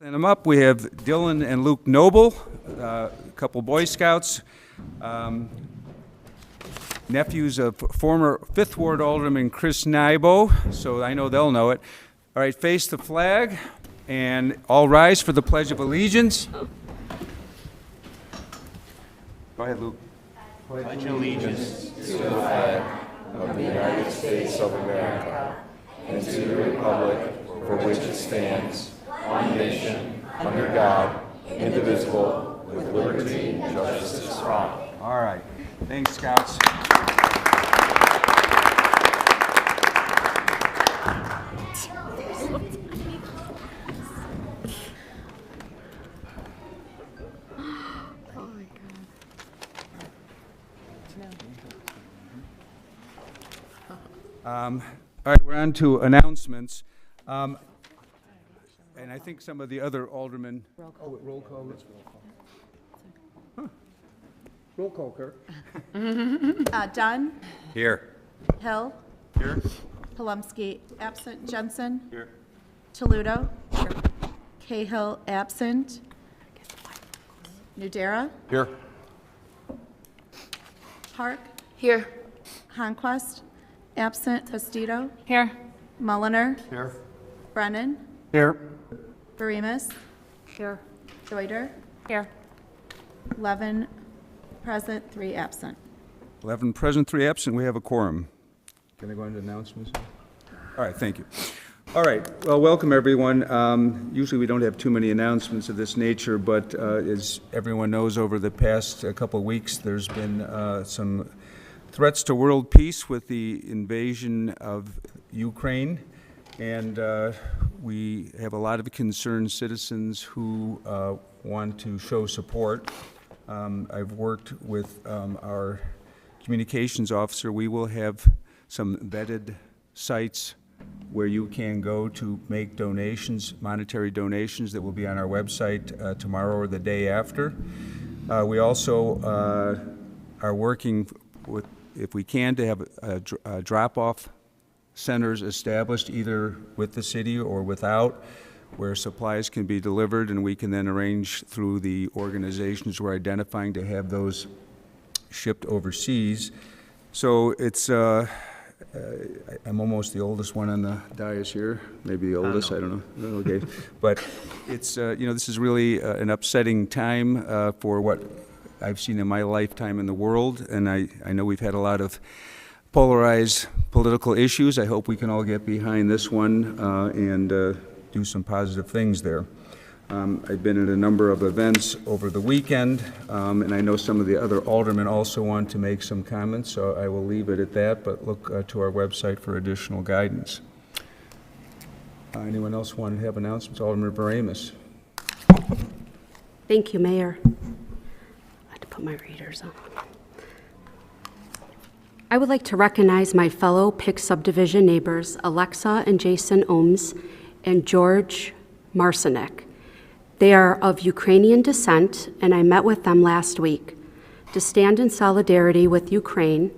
And I'm up. We have Dylan and Luke Noble, a couple Boy Scouts, nephews of former 5th Ward Alderman Chris Nybo, so I know they'll know it. All right, face the flag, and all rise for the Pledge of Allegiance. Go ahead, Luke. Pledge allegiance to the flag of the United States of America and to the republic for which it stands, one nation, under God, indivisible, with liberty and justice for all. All right. Thanks, Scouts. All right, we're on to announcements. And I think some of the other aldermen. Roll call. Oh, roll call. Huh. Roll call, Kirk. Dunn. Here. Hill. Here. Palumsky absent. Jensen. Here. Toludo. Here. Cahill absent. Nudera. Here. Park. Here. Conquest absent. Tostito. Here. Mulliner. Here. Brennan. Here. Barimus. Here. Deuter. Here. 11 present, 3 absent. 11 present, 3 absent. We have a quorum. Can I go into announcements? All right, thank you. All right, well, welcome everyone. Usually we don't have too many announcements of this nature, but as everyone knows, over the past couple of weeks, there's been some threats to world peace with the invasion of Ukraine. And we have a lot of concerned citizens who want to show support. I've worked with our communications officer. We will have some vetted sites where you can go to make donations, monetary donations that will be on our website tomorrow or the day after. We also are working with, if we can, to have a drop-off centers established either with the city or without, where supplies can be delivered, and we can then arrange through the organizations we're identifying to have those shipped overseas. So it's, I'm almost the oldest one on the dais here, maybe the oldest, I don't know. Okay. But it's, you know, this is really an upsetting time for what I've seen in my lifetime in the world, and I know we've had a lot of polarized political issues. I hope we can all get behind this one and do some positive things there. I've been at a number of events over the weekend, and I know some of the other aldermen also want to make some comments, so I will leave it at that, but look to our website for additional guidance. Anyone else want to have announcements? Alderman Baramus. Thank you, Mayor. I had to put my readers on. I would like to recognize my fellow Pick Subdivision neighbors, Alexa and Jason Ohms and George Marcinek. They are of Ukrainian descent, and I met with them last week. To stand in solidarity with Ukraine,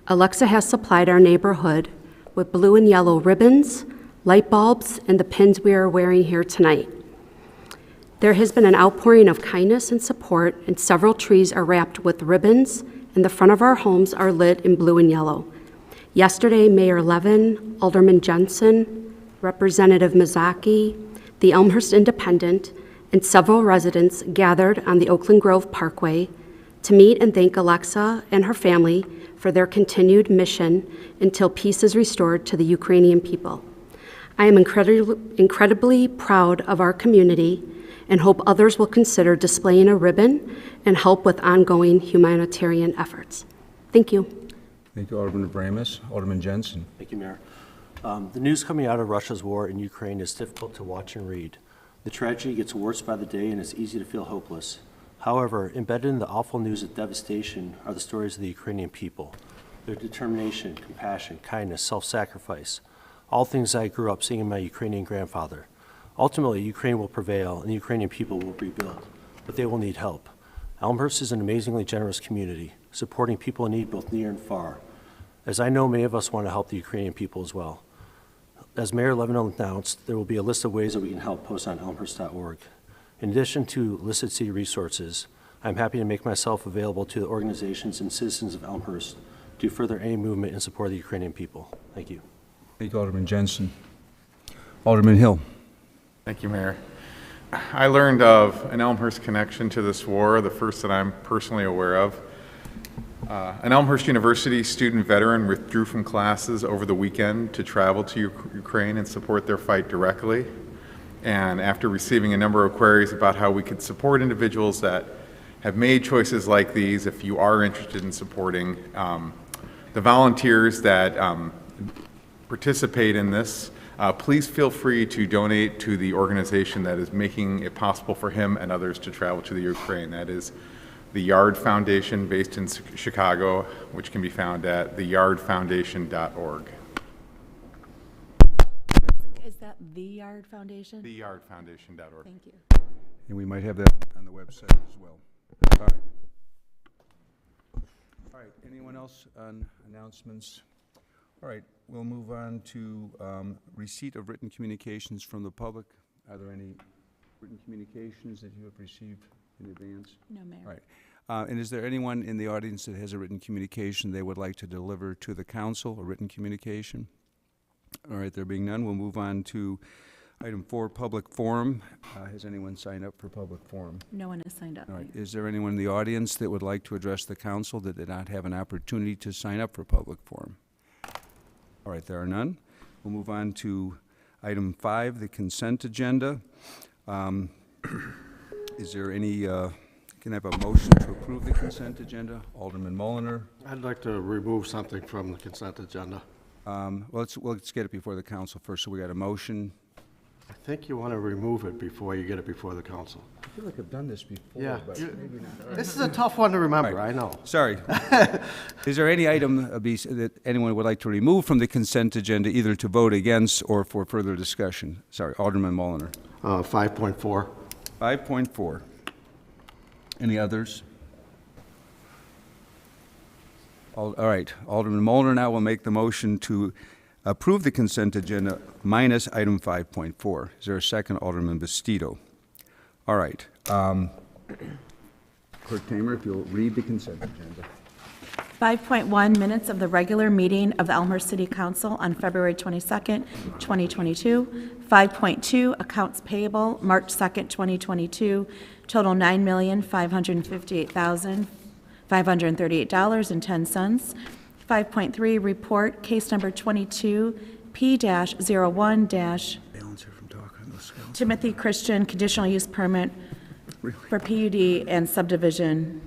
Alexa has supplied our neighborhood with blue and yellow ribbons, light bulbs, and the pins we are wearing here tonight. There has been an outpouring of kindness and support, and several trees are wrapped with ribbons, and the front of our homes are lit in blue and yellow. Yesterday, Mayor Levin, Alderman Jensen, Representative Mazzocchi, the Elmhurst Independent, and several residents gathered on the Oakland Grove Parkway to meet and thank Alexa and her family for their continued mission until peace is restored to the Ukrainian people. I am incredibly proud of our community and hope others will consider displaying a ribbon and help with ongoing humanitarian efforts. Thank you. Thank you, Alderman Baramus. Alderman Jensen. Thank you, Mayor. The news coming out of Russia's war in Ukraine is difficult to watch and read. The tragedy gets worse by the day, and it's easy to feel hopeless. However, embedded in the awful news of devastation are the stories of the Ukrainian people. Their determination, compassion, kindness, self-sacrifice, all things I grew up seeing in my Ukrainian grandfather. Ultimately, Ukraine will prevail, and the Ukrainian people will rebuild, but they will need help. Elmhurst is an amazingly generous community, supporting people in need both near and far, as I know many of us want to help the Ukrainian people as well. as Mayor Levin announced, there will be a list of ways that we can help posted on elmhurst.org. In addition to listed city resources, I'm happy to make myself available to the organizations and citizens of Elmhurst to further any movement in support of the Ukrainian people. Thank you. Thank you, Alderman Jensen. Alderman Hill. Thank you, Mayor. I learned of an Elmhurst connection to this war, the first that I'm personally aware of. An Elmhurst University student veteran withdrew from classes over the weekend to travel to Ukraine and support their fight directly. And after receiving a number of queries about how we could support individuals that have made choices like these, if you are interested in supporting the volunteers that participate in this, please feel free to donate to the organization that is making it possible for him and others to travel to the Ukraine. That is the Yard Foundation, based in Chicago, which can be found at theyardfoundation.org. Is that the Yard Foundation? Theyardfoundation.org. Thank you. And we might have that on the website as well. All right. All right, anyone else on announcements? All right, we'll move on to receipt of written communications from the public. Are there any written communications that you have received in advance? No, Mayor. All right. And is there anyone in the audience that has a written communication they would like to deliver to the council, a written communication? All right, there being none, we'll move on to item 4, public forum. Has anyone signed up for public forum? No one has signed up. All right, is there anyone in the audience that would like to address the council that did not have an opportunity to sign up for public forum? All right, there are none. We'll move on to item 5, the consent agenda. Is there any, can I have a motion to approve the consent agenda? Alderman Mulliner. I'd like to remove something from the consent agenda. Well, let's get it before the council first. So we got a motion. I think you want to remove it before you get it before the council. I feel like I've done this before, Yeah. but maybe not. This is a tough one to remember, Right. I know. Sorry. Is there any item that anyone would like to remove from the consent agenda, either to vote against or for further discussion? Sorry, Alderman Mulliner. 5.4. 5.4. Any others? All right, Alderman Mulliner now will make the motion to approve the consent agenda minus item 5.4. Is there a second? Alderman Bastido. All right. Clerk Tamer, if you'll read the consent agenda. 5.1, minutes of the regular meeting of the Elmhurst City Council on February 22nd, 2022. 5.2, accounts payable, March 2nd, 2022, total $9,558,538.10. 5.3, report, case number 22, P-01- Balancer from talking. Timothy Christian, conditional use permit for PUD and subdivision.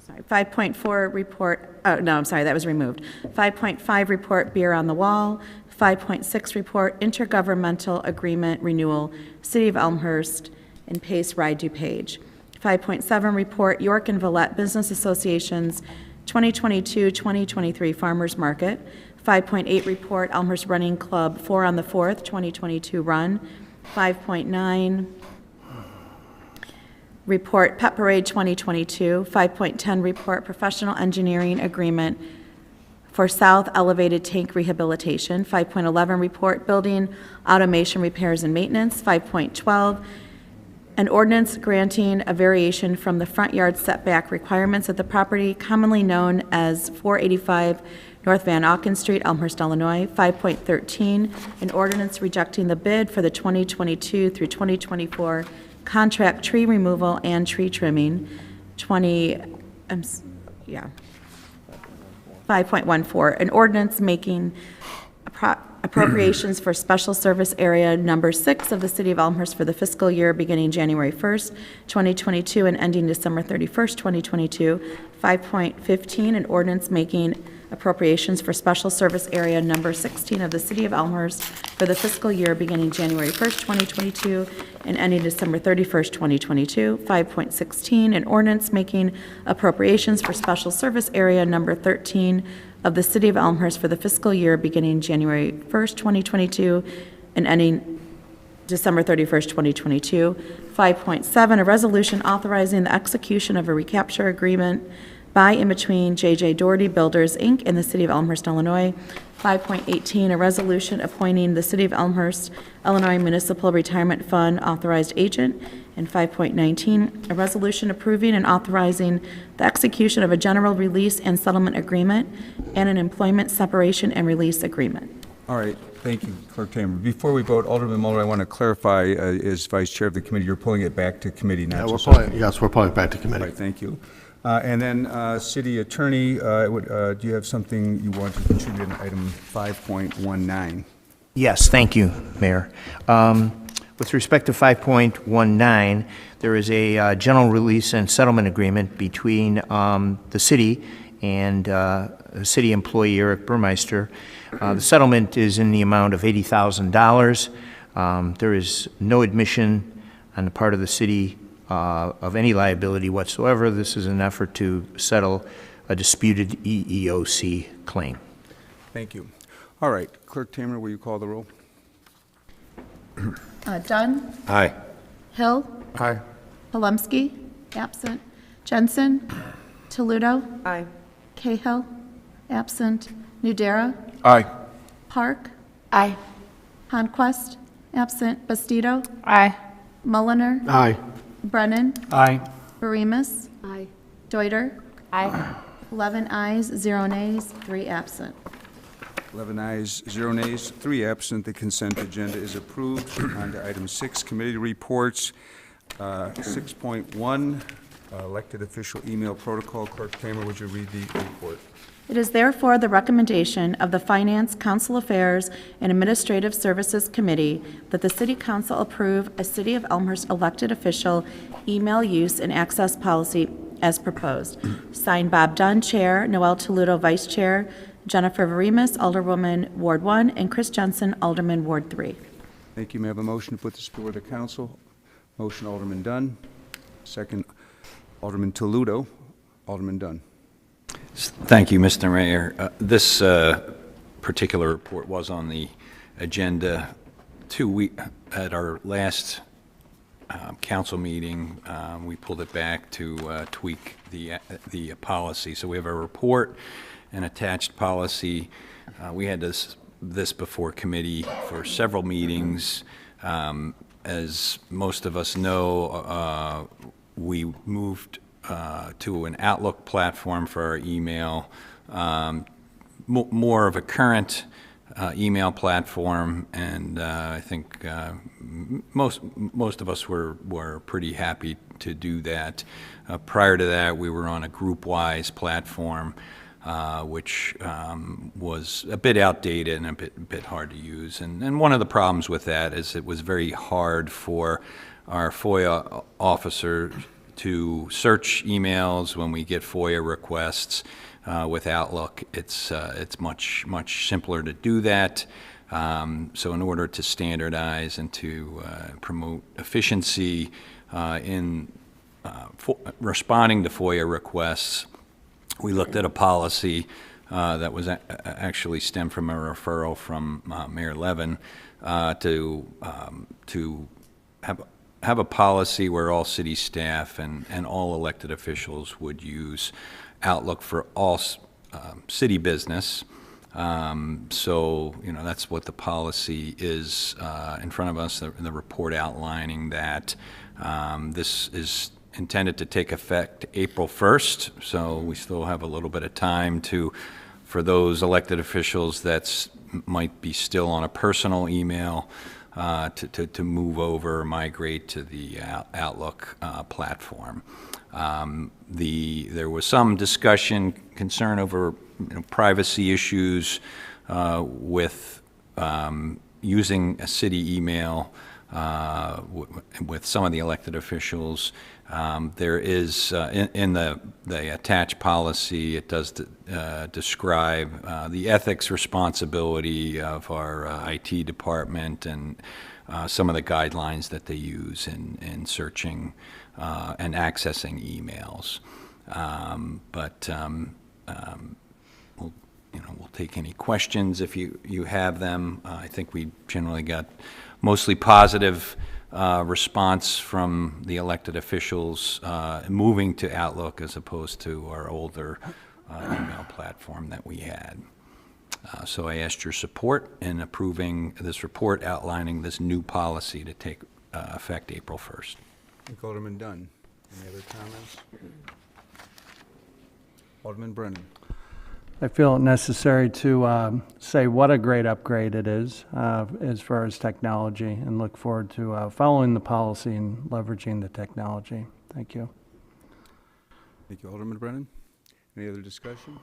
Sorry, 5.4 report, oh, no, I'm sorry, that was removed. 5.5 report, beer on the wall. 5.6 report, intergovernmental agreement renewal, City of Elmhurst, and Pace Ride DuPage. 5.7 report, York and Villette Business Associations 2022-2023 Farmers Market. 5.8 report, Elmhurst Running Club 4 on the 4th, 2022 run. 5.9 report, Pet Parade 2022. 5.10 report, professional engineering agreement for South Elevated Tank Rehabilitation. 5.11 report, building automation repairs and maintenance. 5.12, an ordinance granting a variation from the front yard setback requirements of the property commonly known as 485 North Van Auken Street, Elmhurst, Illinois. 5.13, an ordinance rejecting the bid for the 2022 through 2024 contract tree removal and tree trimming. 5.14, an ordinance making appropriations for special service area number 6 of the City of Elmhurst for the fiscal year beginning January 1st, 2022 and ending December 31st, 2022. 5.15, an ordinance making appropriations for special service area number 16 of the City of Elmhurst for the fiscal year beginning January 1st, 2022 and ending December 31st, 2022. 5.16, an ordinance making appropriations for special service area number 13 of the City of Elmhurst for the fiscal year beginning January 1st, 2022 and ending December 31st, 2022. 5.7, a resolution authorizing the execution of a recapture agreement by and between J.J. Doherty Builders, Inc. and the City of Elmhurst, Illinois 5.18, a resolution appointing the City of Elmhurst, Illinois Municipal Retirement Fund authorized agent. And 5.19, a resolution approving and authorizing the execution of a general release and settlement agreement and an employment separation and release agreement. All right, thank you, Clerk Tamer. Before we vote, Alderman Muller, I want to clarify, as Vice Chair of the committee, you're pulling it back to committee, not just... Yes, we're pulling it back to All committee. right, thank you. And then, City Attorney, do you have something you want to contribute on item 5.19? Yes, thank you, Mayor. With respect to 5.19, there is a general release and settlement agreement between the city and city employee Eric Burmeister. The settlement is in the amount of $80,000. There is no admission on the part of the city of any liability whatsoever. This is an effort to settle a disputed EEOC claim. Thank you. All right, Clerk Tamer, will you call the roll? Dunn. Aye. Hill. Aye. Palumski. Absent. Jensen. Toledo. Aye. Cahill. Absent. Nudera. Aye. Park. Aye. Conquest. Absent. Bastido. Aye. Mulliner. Aye. Brennan. Aye. Barimas. Aye. Deuter. Aye. 11 ayes, 0 nays, 3 absent. 11 ayes, 0 nays, 3 absent. The consent agenda is approved. On to item 6, committee reports. 6.1, elected official email protocol. Clerk Tamer, would you read the report? It is therefore the recommendation of the Finance, Council Affairs, and Administrative Services Committee that the City Council approve a City of Elmhurst elected official email use and access policy as proposed. Signed, Bob Dunn, Chair, Noel Toledo, Vice Chair, Jennifer Varimas, Alderwoman, Ward 1, and Chris Jensen, Alderman, Ward 3. Thank you. May I have a motion to put this before the council? Motion, Alderman Dunn. Second, Alderman Toledo. Alderman Dunn. Thank you, Mr. Mayor. This particular report was on the agenda at our last council meeting. We pulled it back to tweak the policy. So we have a report and attached policy. We had this before committee for several meetings. As most of us know, we moved to an Outlook platform for our email, more of a current email platform, and I think most of us were pretty happy to do that. Prior to that, we were on a group-wise platform, which was a bit outdated and a bit hard to use. And one of the problems with that is it was very hard for our FOIA officer to search emails when we get FOIA requests with Outlook. It's much simpler to do that. So in order to standardize and to promote efficiency in responding to FOIA requests, we looked at a policy that was actually stemmed from a referral from Mayor Levin to have a policy where all city staff and all elected officials would use Outlook for all city business. So, that's what the policy is in front of us, the report outlining that. This is intended to take effect April 1st, so we still have a little bit of time for those elected officials that might be still on a personal email to move over, migrate to the Outlook platform. There was some discussion, concern over privacy issues with using a city email with some of the elected officials. There is, in the attached policy, it does describe the ethics responsibility of our IT department and some of the guidelines that they use in searching and accessing emails. We'll take any questions if you have them. I think we generally got mostly positive response from the elected officials moving to Outlook as opposed to our older email platform that we had. So I asked your support in approving this report outlining this new policy to take effect April 1st. Thank you, Alderman Dunn. Any other comments? Alderman Brennan. I feel it necessary to say what a great upgrade it is as far as technology, and look forward to following the policy and leveraging the technology. Thank you. Thank you, Alderman Brennan. Any other discussion?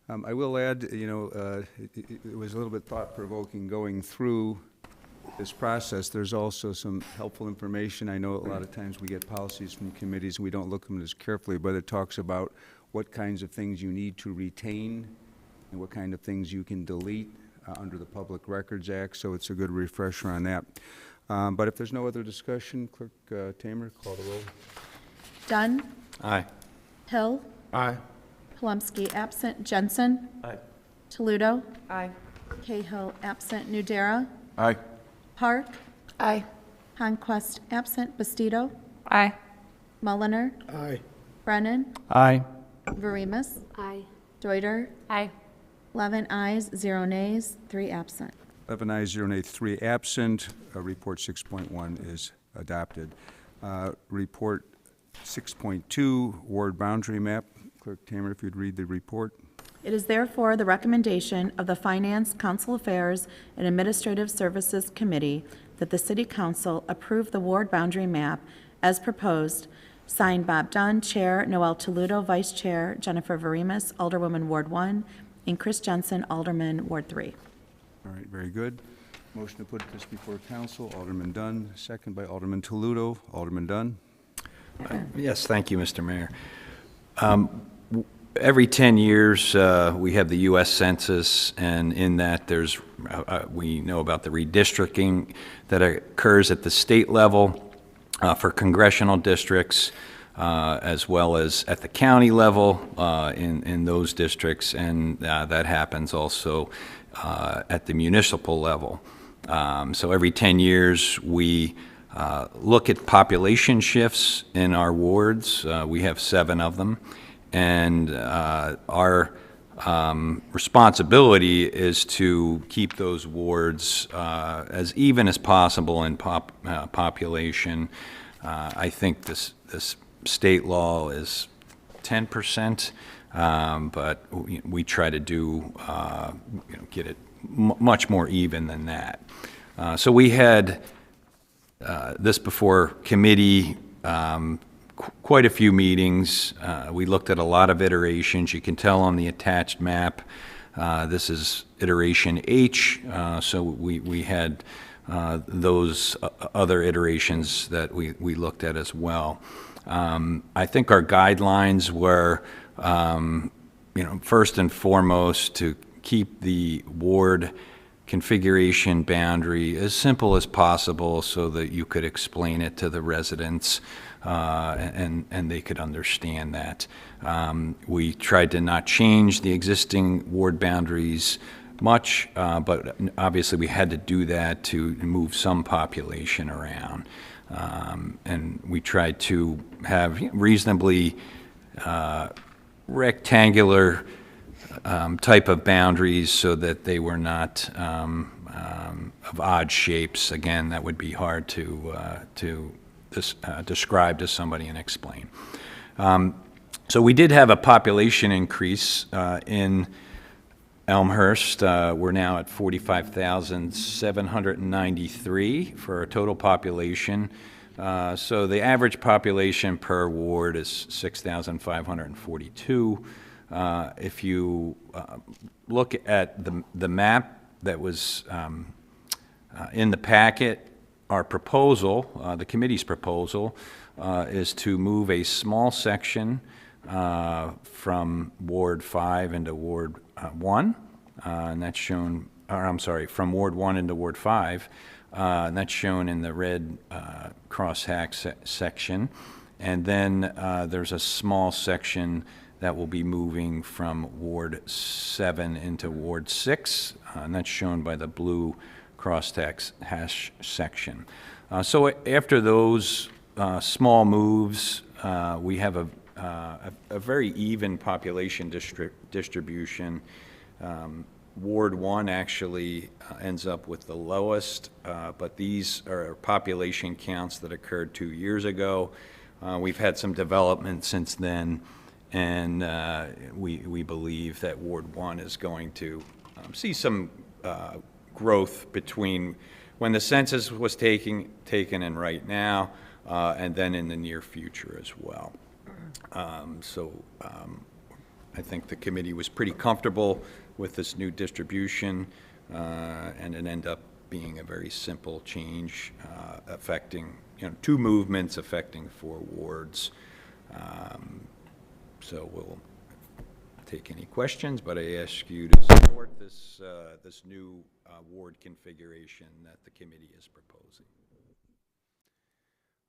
I will add, it was a little bit thought-provoking going through this process. There's also some helpful information. I know a lot of times we get policies from committees and we don't look at them as carefully, but it talks about what kinds of things you need to retain and what kind of things you can delete under the Public Records Act, so it's a good refresher on that. But if there's no other discussion, Clerk Tamer, call the roll. Dunn. Aye. Hill. Aye. Palumski absent. Jensen. Aye. Toledo. Aye. Cahill absent. Nudera. Aye. Park. Aye. Conquest absent. Bastido. Aye. Mulliner. Aye. Brennan. Aye. Verimas. Aye. Deuter. Aye. 11 ayes, 0 nays, 3 absent. 11 ayes, 0 nays, 3 absent. Report 6.1 is adopted. Report 6.2, ward boundary map. Clerk Tamer, if you'd read the report. It is therefore the recommendation of the Finance, Council Affairs, and Administrative Services Committee that the City Council approve the ward boundary map as proposed, signed Bob Dunn, Chair, Noel Toledo, Vice Chair, Jennifer Verimas, Alderwoman Ward 1, and Chris Jensen, Alderman Ward 3. All right, very good. Motion to put this before council, Alderman Dunn, second by Alderman Toledo. Alderman Dunn. Yes, thank you, Mr. Mayor. Every 10 years, we have the U.S. Census, and in that there's, we know about the redistricting that occurs at the state level for congressional districts, as well as at the county level in those districts, and that happens also at the municipal level. So every 10 years, we look at population shifts in our wards. We have 7 of them. And our responsibility is to keep those wards as even as possible in population. I think this state law is 10%, but we try to do get it much more even than that. So we had this before committee. Quite a few meetings. We looked at a lot of iterations. You can tell on the attached map, this is iteration H, so we had those other iterations that we looked at as well. I think our guidelines were, first and foremost, to keep the ward configuration boundary as simple as possible so that you could explain it to the residents and they could understand that. We tried to not change the existing ward boundaries much, but obviously we had to do that to move some population around. And we tried to have reasonably rectangular type of boundaries so that they were not of odd shapes. Again, that would be hard to describe to somebody and explain. So we did have a population increase in Elmhurst. We're now at 45,793 for a total population. So the average population per ward is 6,542. If you look at the map that was in the packet, our proposal, the committee's proposal, is to move a small section from Ward 5 into Ward 1, and that's shown, or I'm sorry, from Ward 1 into Ward 5, and that's shown in the red crosshatch section. And then there's a small section that will be moving from Ward 7 into Ward 6, and that's shown by the blue crosshatch section. So after those small moves, we have a very even population distribution. Ward 1 actually ends up with the lowest, but these are population counts that occurred 2 years ago. We've had some development since then, and we believe that Ward 1 is going to see some growth between when the census was taken and right now, and then in the near future as well. I think the committee was pretty comfortable with this new distribution, and it ended up being a very simple change affecting, 2 movements affecting 4 wards. So we'll take any questions, but I ask you to support this, this new ward configuration that the committee is proposing.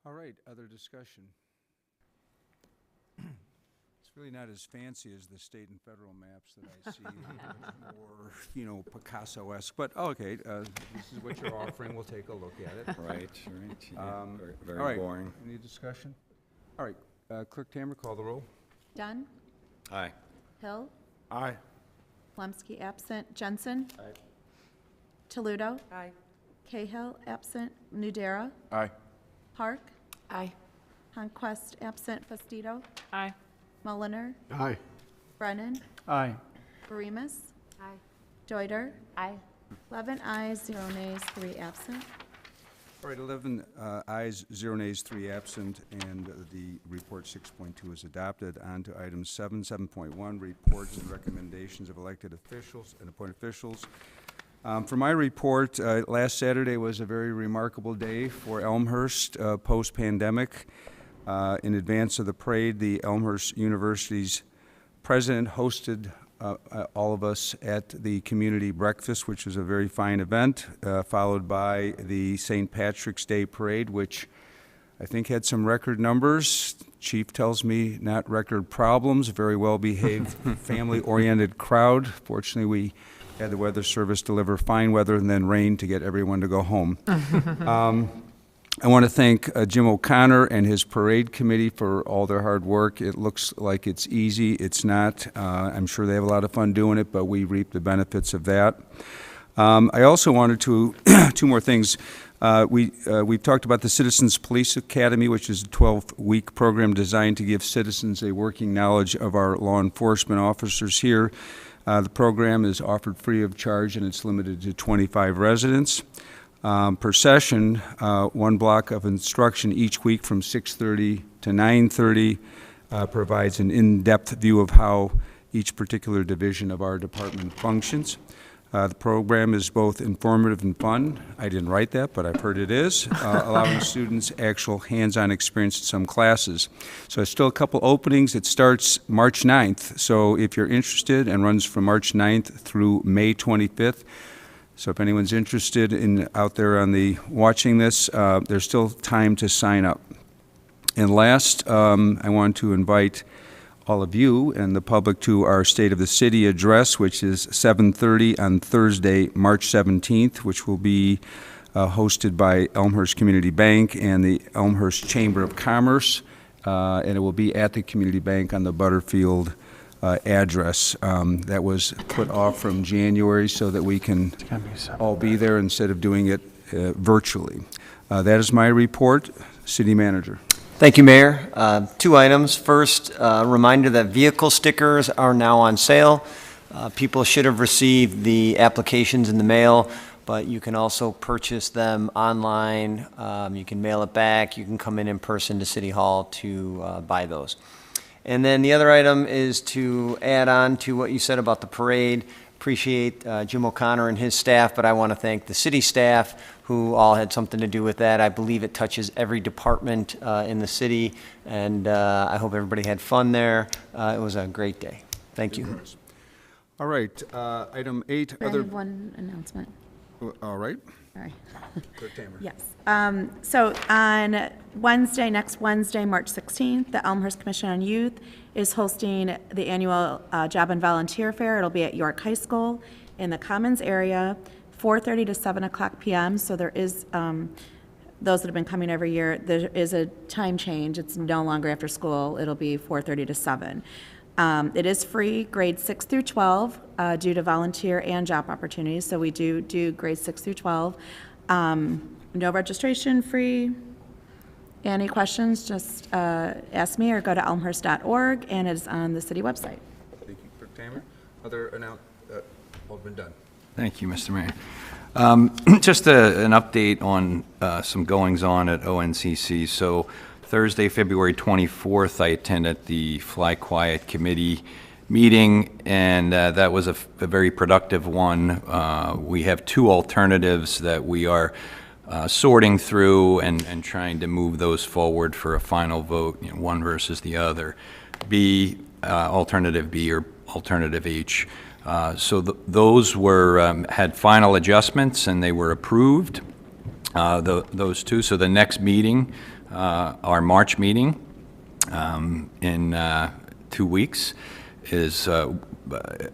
All right, other discussion? It's really not as fancy as the state and federal maps that I see, more, Picasso-esque, but okay, this is what you're offering, we'll take a look at it. Right. Yeah, very All right, boring. any discussion? All right, Clerk Tamer, call the roll. Dunn? Aye. Hill? Aye. Plumsky absent. Jensen? Aye. Toledo? Aye. Cahill absent. Nudera? Aye. Park? Aye. Conquest absent. Bastido? Aye. Mulliner? Aye. Brennan? Aye. Barimas? Aye. Deuter? Aye. 11 ayes, 0 nays, 3 absent. All right, 11 ayes, 0 nays, 3 absent, and the report 6.2 is adopted. On to item 7, 7.1, reports and recommendations of elected officials and appointed officials. For my report, last Saturday was a very remarkable day for Elmhurst post-pandemic. In advance of the parade, the Elmhurst University's president hosted all of us at the community breakfast, which was a very fine event, followed by the St. Patrick's Day Parade, which I think had some record numbers. Chief tells me not record problems, very well-behaved, family-oriented crowd. Fortunately, we had the Weather Service deliver fine weather and then rain to get everyone to go home. I want to thank Jim O'Connor and his parade committee for all their hard work. It looks like it's easy. It's not. I'm sure they have a lot of fun doing it, but we reap the benefits of that. I also wanted to, 2 more things. We've talked about the Citizens Police Academy, which is a 12-week program designed to give citizens a working knowledge of our law enforcement officers here. The program is offered free of charge, and it's limited to 25 residents. Per session, 1 block of instruction each week from 6:30 to 9:30 provides an in-depth view of how each particular division of our department functions. The program is both informative and fun. I didn't write that, but I've heard it is, allowing students actual hands-on experience in some classes. So there's still a couple openings. It starts March 9th. So if you're interested, and runs from March 9th through May 25th, so if anyone's interested in out there on the watching this, there's still time to sign up. And last, I want to invite all of you and the public to our State of the City address, which is 7:30 on Thursday, March 17th, which will be hosted by Elmhurst Community Bank and the Elmhurst Chamber of Commerce, and it will be at the Community Bank on the Butterfield address. That was put off from January so that we can all be there instead of doing it virtually. That is my report. City Manager. Thank you, Mayor. 2 items. First, a reminder that vehicle stickers are now on sale. People should have received the applications in the mail, but you can also purchase them online. You can mail it back. You can come in person to City Hall to buy those. And then the other item is to add on to what you said about the parade. Appreciate Jim O'Connor and his staff, but I want to thank the city staff who all had something to do with that. I believe it touches every department in the city, and I hope everybody had fun there. It was a great day. Thank you. All right, item 8. I have one announcement. All right. Sorry. Clerk Tamer. Yes. So on Wednesday, next Wednesday, March 16th, the Elmhurst Commission on Youth is hosting the annual Job and Volunteer Fair. It'll be at York High School in the Commons area, 4:30 to 7 o'clock p.m. So there is, those that have been coming every year, there is a time change. It's no longer after school. It'll be 4:30 to 7. It is free, grades 6 through 12, due to volunteer and job opportunities, so we do grades 6 through 12. No registration, free. Any questions, just ask me or go to elmhurst.org, and it's on the city website. Thank you, Clerk Tamer. Alderman Dunn. Thank you, Mr. Mayor. Just an update on some goings-on at ONCC. So Thursday, February 24th, I attended the Fly Quiet Committee meeting, and that was a very productive one. We have two alternatives that we are sorting through and trying to move those forward for a final vote, one versus the other. Alternative B or Alternative H. So those were had final adjustments and they were approved. Those two. So the next meeting, our March meeting, in 2 weeks, is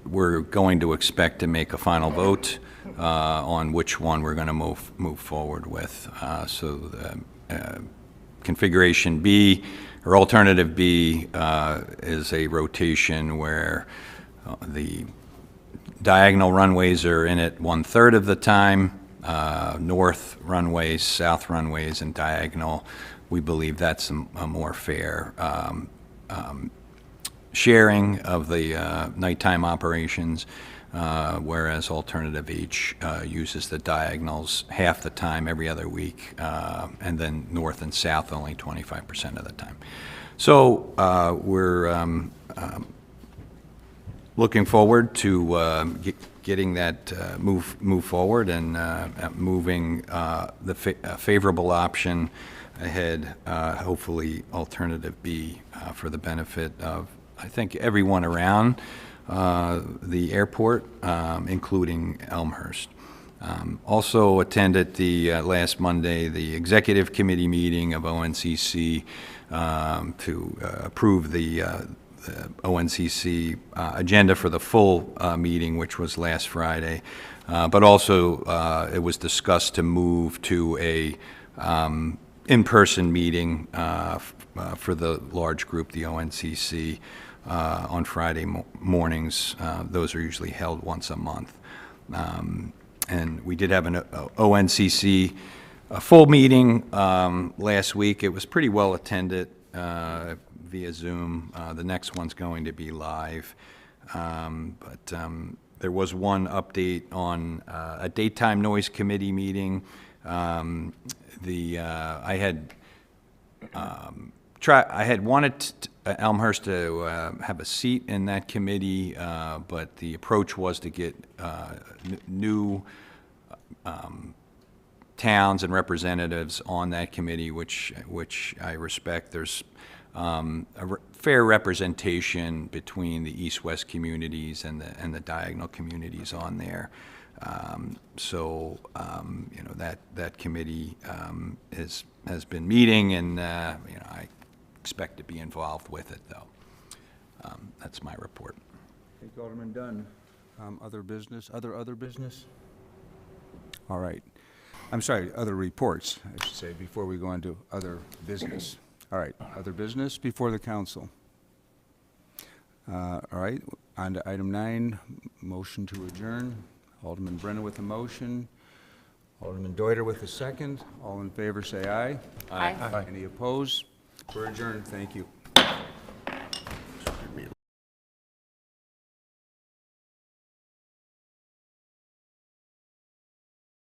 we're going to expect to make a final vote on which one we're going to move forward with. So configuration B or Alternative B is a rotation where the diagonal runways are in it 1/3 of the time. North runways, south runways, and diagonal. We believe that's a more fair sharing of the nighttime operations, whereas Alternative H uses the diagonals half the time every other week, and then north and south only 25% of the time. So we're looking forward to getting that move forward and moving the favorable option ahead, hopefully Alternative B, for the benefit of, I think, everyone around the airport, including Elmhurst. Also attended the last Monday the executive committee meeting of ONCC to approve the ONCC agenda for the full meeting, which was last Friday. But also it was discussed to move to a in-person meeting for the large group, the ONCC, on Friday mornings. Those are usually held once a month. And we did have an ONCC full meeting last week. It was pretty well attended via Zoom. The next one's going to be live. But there was one update on a daytime noise committee meeting. I had wanted Elmhurst to have a seat in that committee, but the approach was to get new towns and representatives on that committee, which I respect. There's fair representation between the east-west communities and the diagonal communities on there. That committee has been meeting, and I expect to be involved with it, though. That's my report. Thank you, Alderman Dunn. Other business? Other business? All right. I'm sorry, other reports, I should say, before we go into other business. All right, other business before the council. All right, on to item 9, motion to adjourn. Alderman Brennan with a motion. Alderman Deuter with a second. All in favor say aye. Aye. Any opposed? We're adjourned. Thank you.